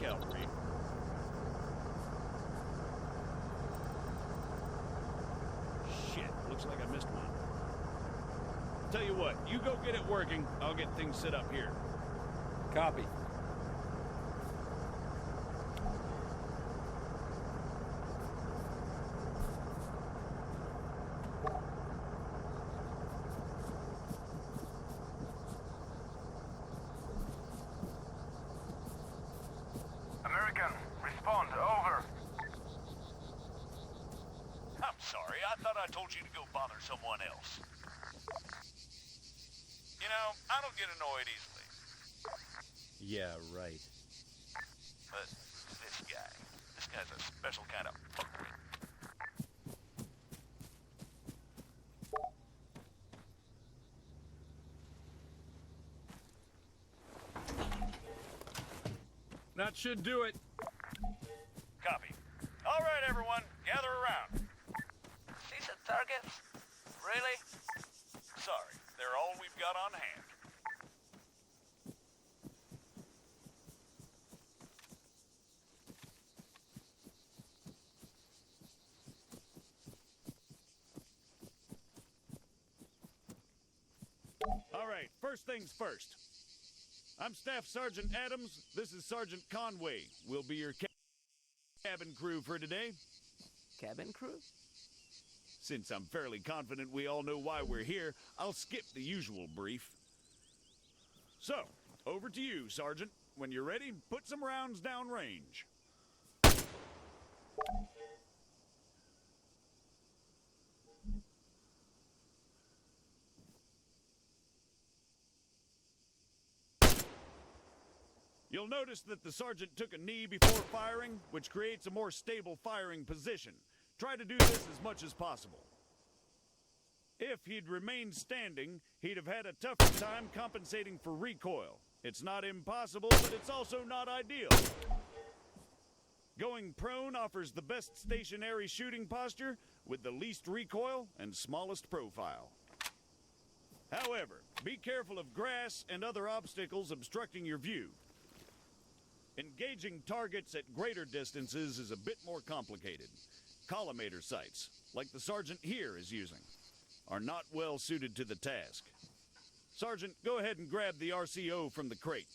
help, Reed? Shit, looks like I missed one. Tell you what, you go get it working. I'll get things set up here. Copy. American, respond, over. I'm sorry, I thought I told you to go bother someone else. You know, I don't get annoyed easily. Yeah, right. But this guy's a special kind of fuckwit. That should do it. Copy. All right, everyone, gather around. Decent targets? Really? Sorry, they're all we've got on hand. All right, first things first. I'm Staff Sergeant Adams. This is Sergeant Conway. We'll be your cabin crew for today. Cabin crew? Since I'm fairly confident we all know why we're here, I'll skip the usual brief. So, over to you, Sergeant. When you're ready, put some rounds down range. You'll notice that the sergeant took a knee before firing, which creates a more stable firing position. Try to do this as much as possible. If he'd remained standing, he'd have had a tougher time compensating for recoil. It's not impossible, but it's also not ideal. Going prone offers the best stationary shooting posture with the least recoil and smallest profile. However, be careful of grass and other obstacles obstructing your view. Engaging targets at greater distances is a bit more complicated. Collimator sights, like the sergeant here is using, are not well suited to the task. Sergeant, go ahead and grab the RCO from the crate.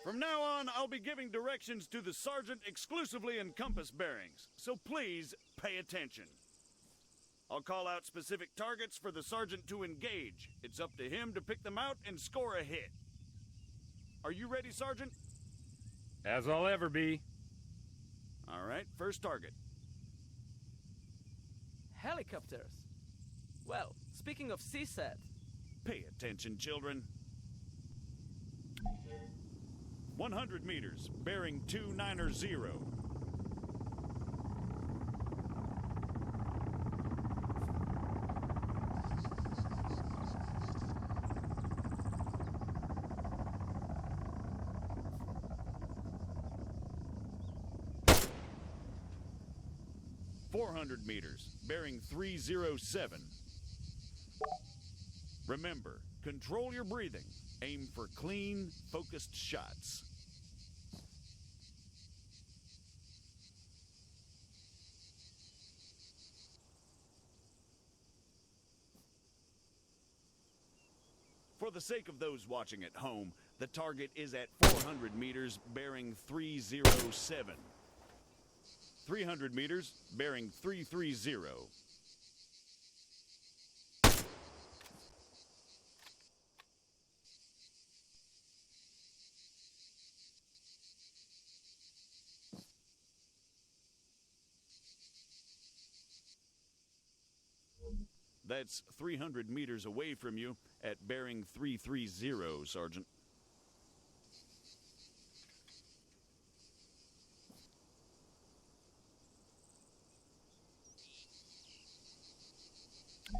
From now on, I'll be giving directions to the sergeant exclusively in compass bearings, so please pay attention. I'll call out specific targets for the sergeant to engage. It's up to him to pick them out and score a hit. Are you ready, Sergeant? As I'll ever be. All right, first target. Helicopters. Well, speaking of CSAT, Pay attention, children. 100 meters, bearing 290. 400 meters, bearing 307. Remember, control your breathing. Aim for clean, focused shots. For the sake of those watching at home, the target is at 400 meters, bearing 307. 300 meters, bearing 330. That's 300 meters away from you at bearing 330, Sergeant.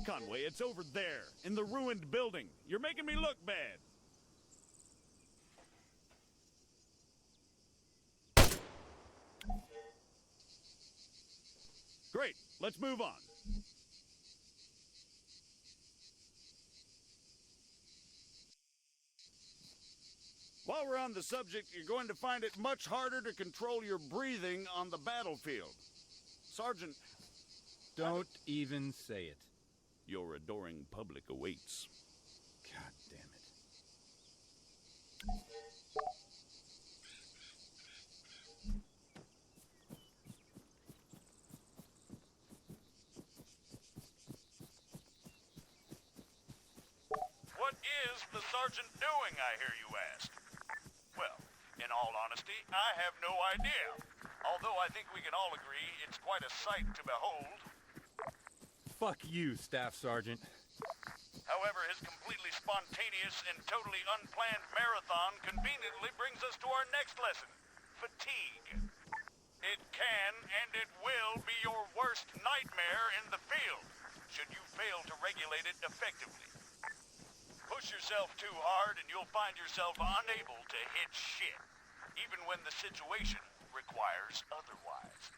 Conway, it's over there, in the ruined building. You're making me look bad. Great, let's move on. While we're on the subject, you're going to find it much harder to control your breathing on the battlefield. Sergeant, Don't even say it. your adoring public awaits. God damn it. What is the sergeant doing, I hear you ask? Well, in all honesty, I have no idea. Although I think we can all agree it's quite a sight to behold. Fuck you, Staff Sergeant. However, his completely spontaneous and totally unplanned marathon conveniently brings us to our next lesson, fatigue. It can and it will be your worst nightmare in the field, should you fail to regulate it effectively. Push yourself too hard and you'll find yourself unable to hit shit, even when the situation requires otherwise.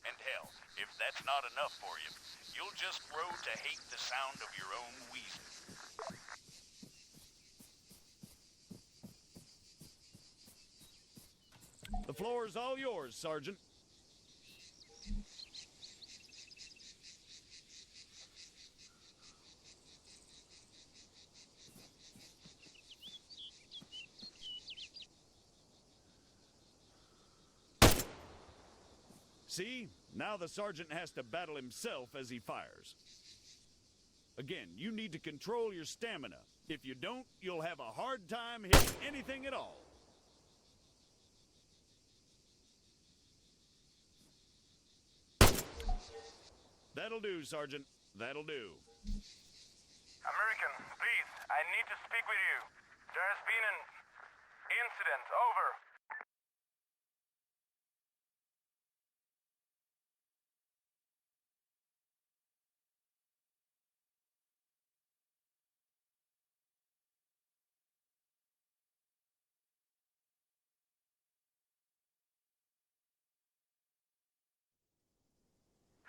And hell, if that's not enough for you, you'll just grow to hate the sound of your own wheezing. The floor is all yours, Sergeant. See? Now the sergeant has to battle himself as he fires. Again, you need to control your stamina. If you don't, you'll have a hard time hitting anything at all. That'll do, Sergeant. That'll do. American, please, I need to speak with you. There has been an incident. Over.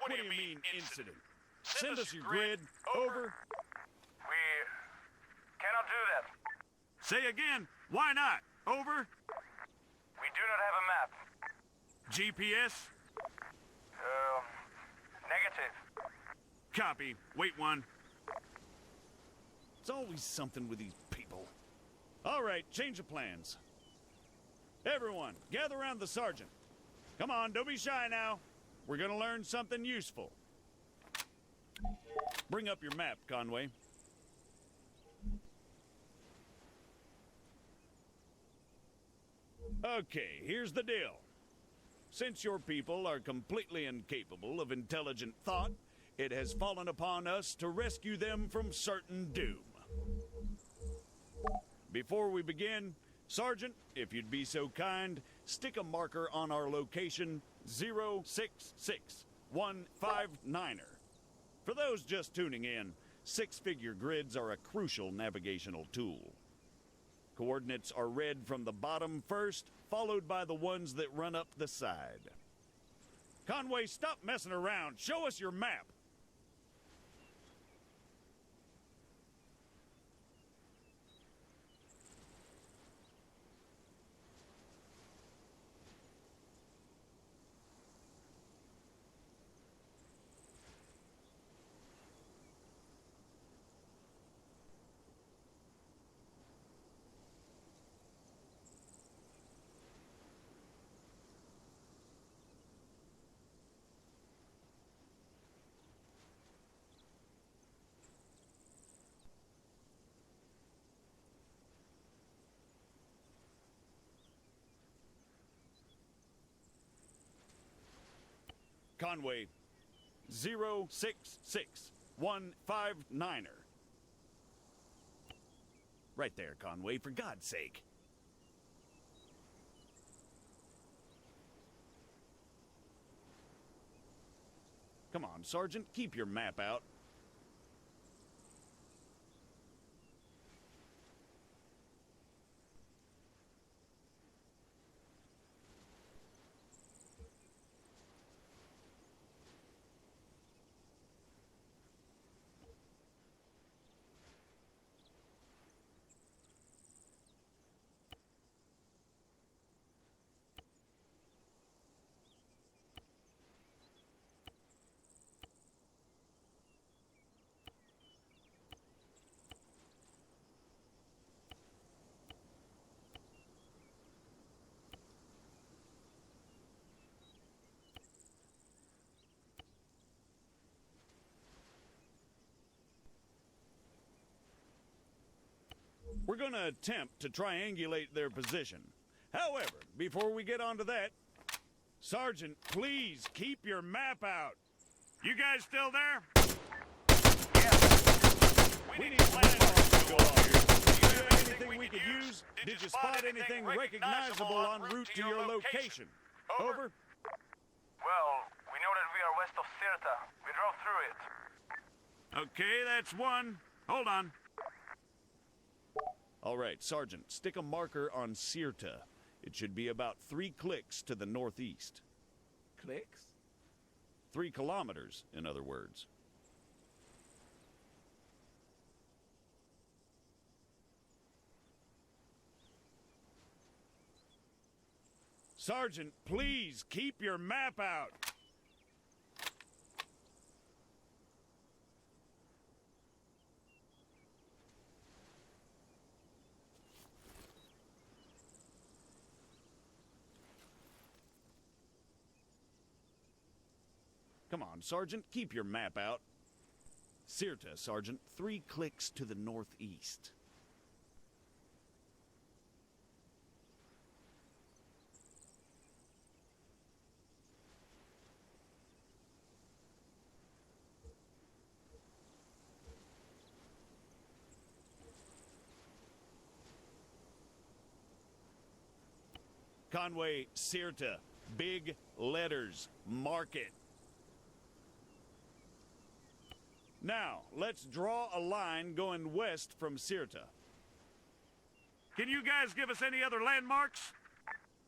What do you mean, incident? Send us your grid. Over. We cannot do that. Say again. Why not? Over. We do not have a map. GPS. Negative. Copy. Wait one. It's always something with these people. All right, change of plans. Everyone, gather around the sergeant. Come on, don't be shy now. We're gonna learn something useful. Bring up your map, Conway. Okay, here's the deal. Since your people are completely incapable of intelligent thought, it has fallen upon us to rescue them from certain doom. Before we begin, Sergeant, if you'd be so kind, stick a marker on our location 066159er. For those just tuning in, six-figure grids are a crucial navigational tool. Coordinates are read from the bottom first, followed by the ones that run up the side. Conway, stop messing around. Show us your map. Conway, 066159er. Right there, Conway, for God's sake. Come on, Sergeant, keep your map out. We're going to attempt to triangulate their position. However, before we get onto that, Sergeant, please keep your map out. You guys still there? We need landmarks to go off here. Do you have anything we could use? Did you spot anything recognizable en route to your location? Over. Well, we know that we are west of Sirta. We drove through it. Okay, that's one. Hold on. All right, Sergeant, stick a marker on Sirta. It should be about 3 clicks to the northeast. Clicks? 3 kilometers, in other words. Sergeant, please keep your map out. Come on, Sergeant, keep your map out. Sirta, Sergeant, 3 clicks to the northeast. Conway, Sirta, big letters, mark it. Now, let's draw a line going west from Sirta. Can you guys give us any other landmarks?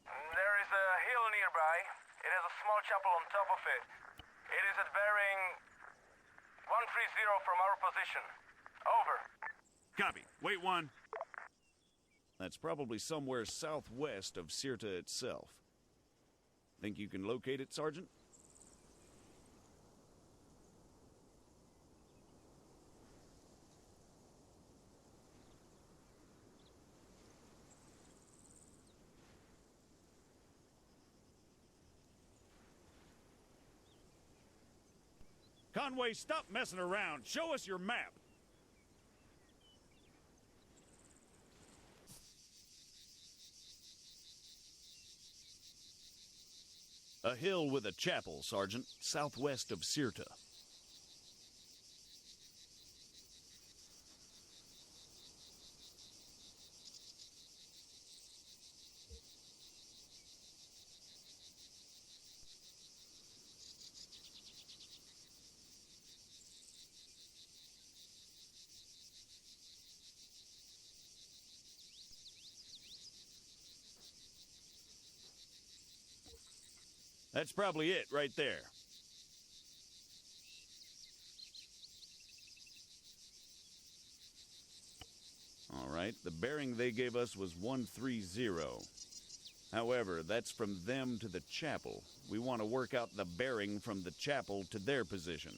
There is a hill nearby. It has a small chapel on top of it. It is at bearing 130 from our position. Over. Copy. Wait one. That's probably somewhere southwest of Sirta itself. Think you can locate it, Sergeant? Conway, stop messing around. Show us your map. A hill with a chapel, Sergeant, southwest of Sirta. That's probably it right there. All right, the bearing they gave us was 130. However, that's from them to the chapel. We want to work out the bearing from the chapel to their position.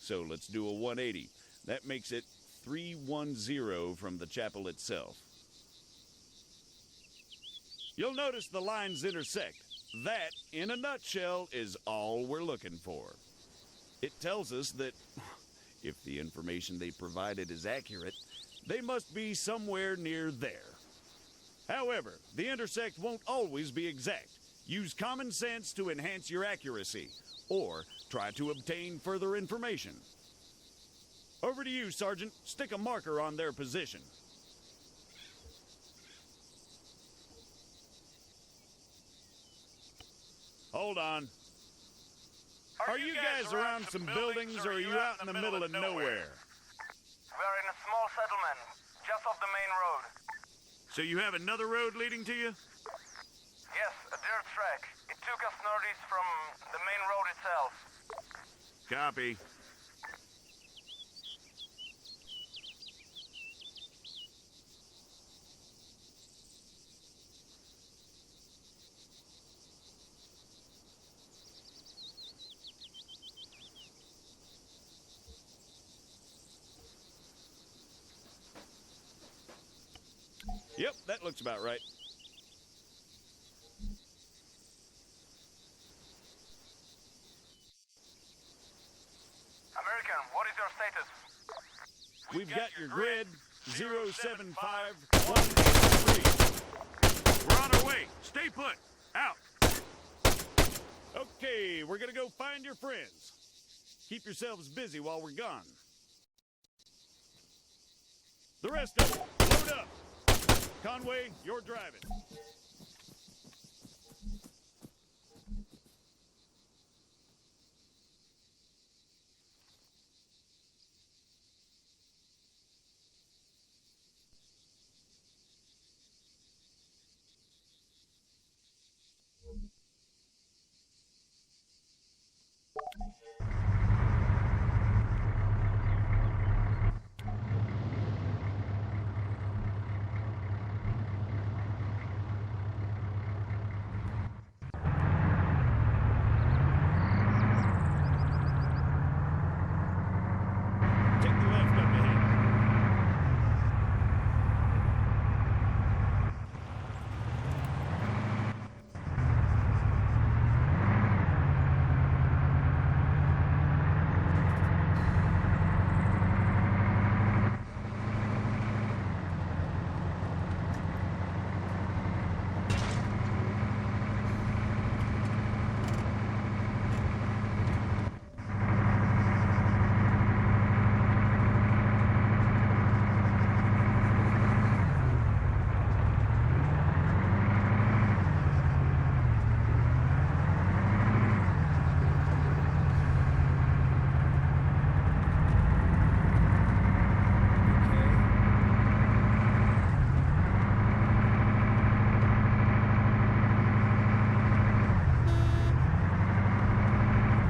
So let's do a 180. That makes it 310 from the chapel itself. You'll notice the lines intersect. That, in a nutshell, is all we're looking for. It tells us that if the information they provided is accurate, they must be somewhere near there. However, the intersect won't always be exact. Use common sense to enhance your accuracy, or try to obtain further information. Over to you, Sergeant. Stick a marker on their position. Hold on. Are you guys around some buildings, or are you out in the middle of nowhere? We are in a small settlement, just off the main road. So you have another road leading to you? Yes, a dirt track. It took us northeast from the main road itself. Copy. Yep, that looks about right. American, what is your status? We've got your grid. 075-183. We're on our way. Stay put. Out. Okay, we're gonna go find your friends. Keep yourselves busy while we're gone. The rest of them, load up. Conway, you're driving. Take the left up ahead.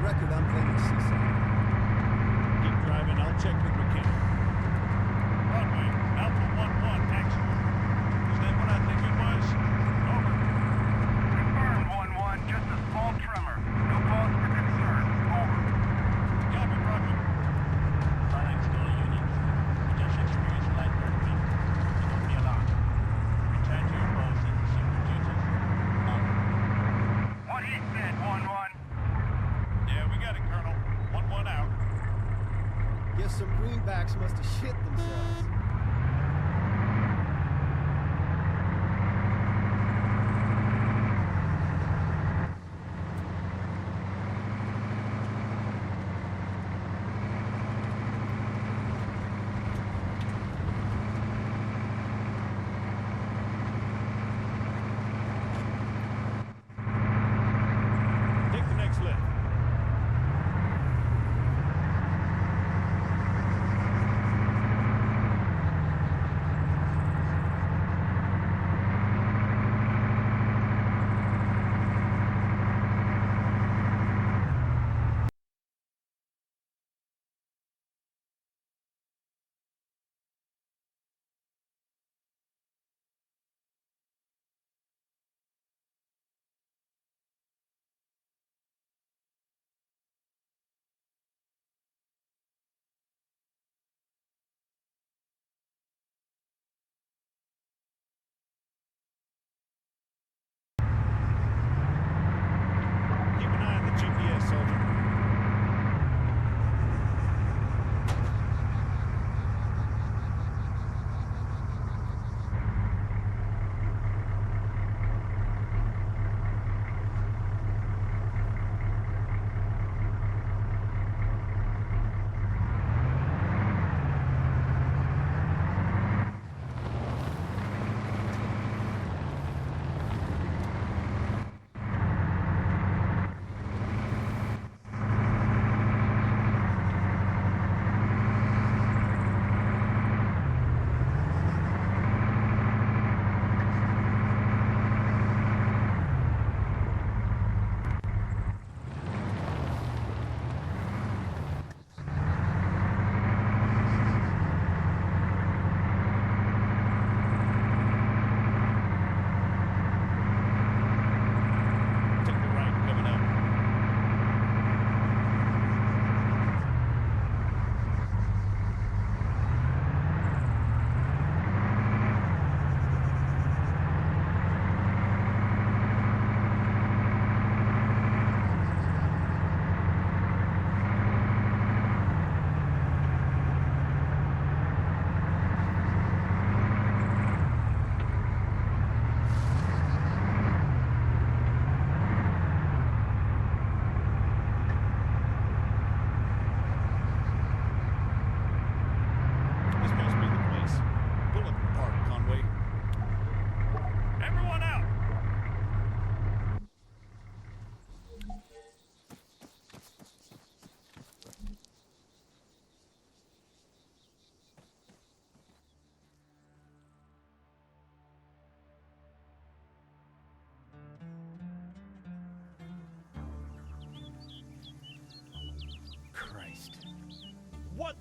Record, I'm playing Seaside. Keep driving, I'll check with McKinney. Broadway, Alpha 1-1, action. Is that what I think it was? Over. Confirmed 1-1, just a small tremor. No cause for concern. Over. Copy, Roger. Starlight still Union. We just experienced light earthquake. Don't be alarmed. Return to your post and super duties. Out. What he said, 1-1. Yeah, we got it, Colonel. 1-1 out. Guess some greenbacks must have shit themselves. Take the next left.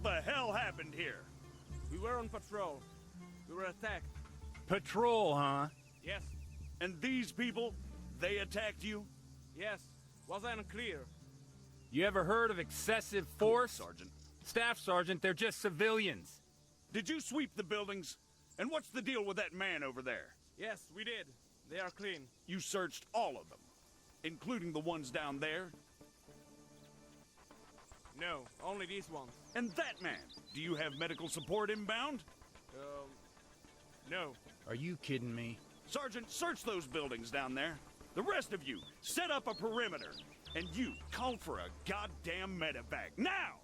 the hell happened here? We were on patrol. We were attacked. Patrol, huh? Yes, And these people, they attacked you? yes. Was I unclear? You ever heard of excessive force? Sergeant. Staff Sergeant, they're just civilians. Did you sweep the buildings? And what's the deal with that man over there? Yes, we did. They are clean. You searched all of them, including the ones down there? No, only these ones. And that man, do you have medical support inbound? No. Are you kidding me? Sergeant, search those buildings down there. The rest of you, set up a perimeter. And you, call for a goddamn medevac, now!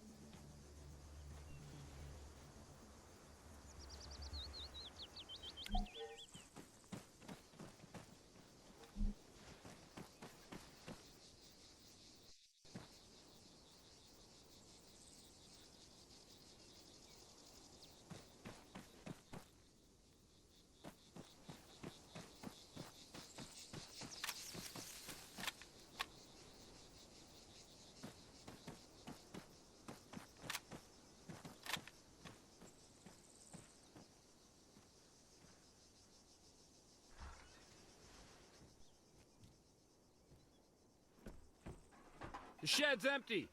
The shed's empty.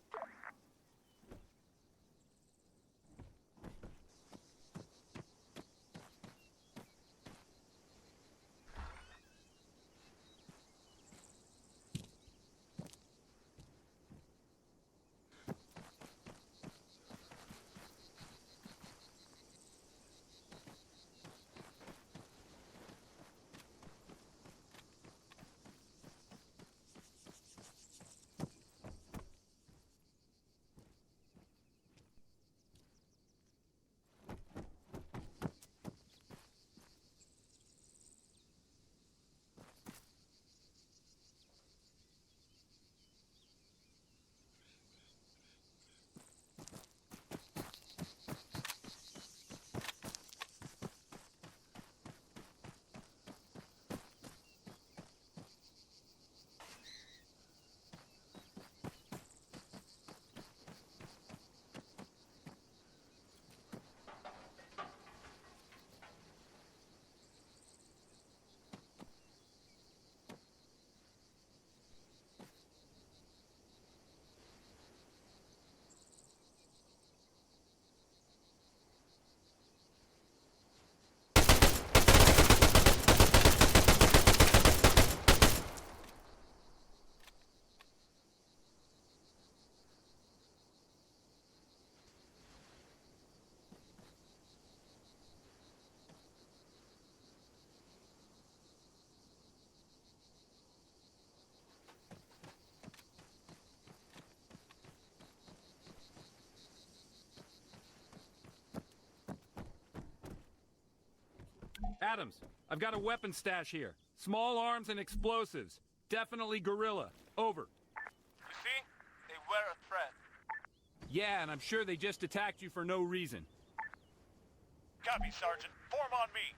Adams, I've got a weapon stash here. Small arms and explosives. Definitely guerrilla. Over. You see? They were a threat. Yeah, and I'm sure they just attacked you for no reason. Copy, Sergeant. Form on me.